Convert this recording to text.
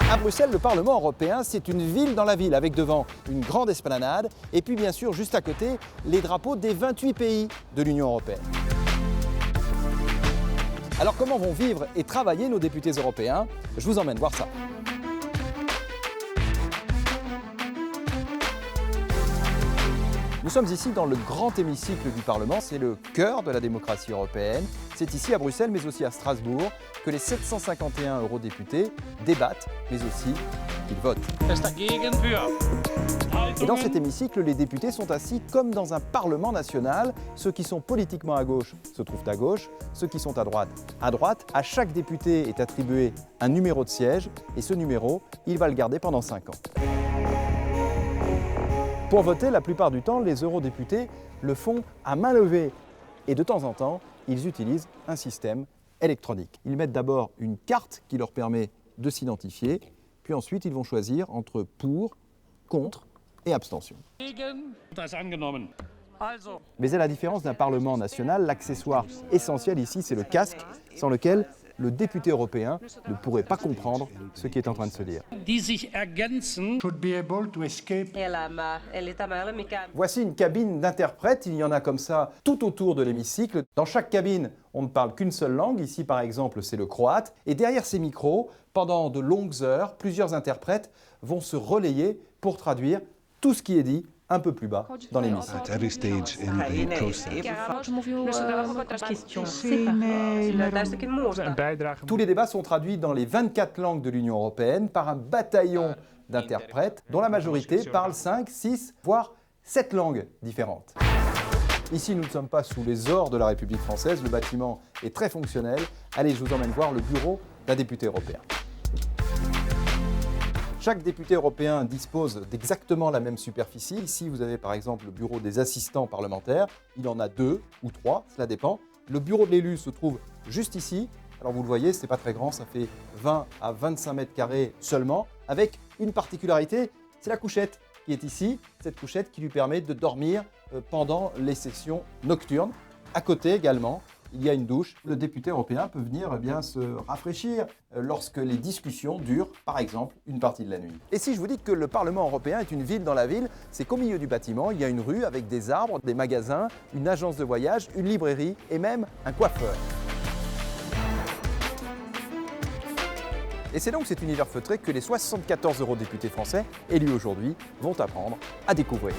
À Bruxelles, le Parlement européen, c'est une ville dans la ville, avec devant une grande esplanade, et puis bien sûr, juste à côté, les drapeaux des 28 pays de l'Union européenne. Alors comment vont vivre et travailler nos députés européens? Je vous emmène voir ça. Nous sommes ici dans le grand hémicycle du Parlement, c'est le cœur de la démocratie européenne. C'est ici à Bruxelles, mais aussi à Strasbourg, que les 751 eurodéputés débattent, mais aussi qu'ils votent. Et dans cet hémicycle, les députés sont assis comme dans un Parlement national. Ceux qui sont politiquement à gauche se trouvent à gauche, ceux qui sont à droite, à droite. À chaque député est attribué un numéro de siège, et ce numéro, il va le garder pendant 5 ans. Pour voter, la plupart du temps, les eurodéputés le font à main levée. Et de temps en temps, ils utilisent un système électronique. Ils mettent d'abord une carte qui leur permet de s'identifier, puis ensuite ils vont choisir entre pour, contre et abstention. Mais à la différence d'un Parlement national, l'accessoire essentiel ici, c'est le casque, sans lequel le député européen ne pourrait pas comprendre ce qui est en train de se dire. Voici une cabine d'interprète, il y en a comme ça tout autour de l'hémicycle. Dans chaque cabine, on ne parle qu'une seule langue, ici par exemple c'est le croate. Et derrière ces micros, pendant de longues heures, plusieurs interprètes vont se relayer pour traduire tout ce qui est dit un peu plus bas dans l'hémicycle. At every stage in the process. Tous les débats sont traduits dans les 24 langues de l'Union européenne par un bataillon d'interprètes dont la majorité parle 5, 6, voire 7 langues différentes. Ici, nous ne sommes pas sous les ors de la République française, le bâtiment est très fonctionnel. Allez, je vous emmène voir le bureau d'un député européen. Chaque député européen dispose d'exactement la même superficie. Ici, vous avez par exemple le bureau des assistants parlementaires. Il en a 2 ou 3, cela dépend. Le bureau de l'élu se trouve juste ici. Alors vous le voyez, ce n'est pas très grand, ça fait 20 à 25 mètres carrés seulement, avec une particularité, c'est la couchette qui est ici. Cette couchette qui lui permet de dormir pendant les sessions nocturnes. À côté également, il y a une douche. Le député européen peut venir se rafraîchir lorsque les discussions durent, par exemple, une partie de la nuit. Et si je vous dis que le Parlement européen est une ville dans la ville, c'est qu'au milieu du bâtiment, il y a une rue avec des arbres, des magasins, une agence de voyage, une librairie et même un coiffeur. Et c'est donc cet univers feutré que les 74 eurodéputés français élus aujourd'hui vont apprendre à découvrir.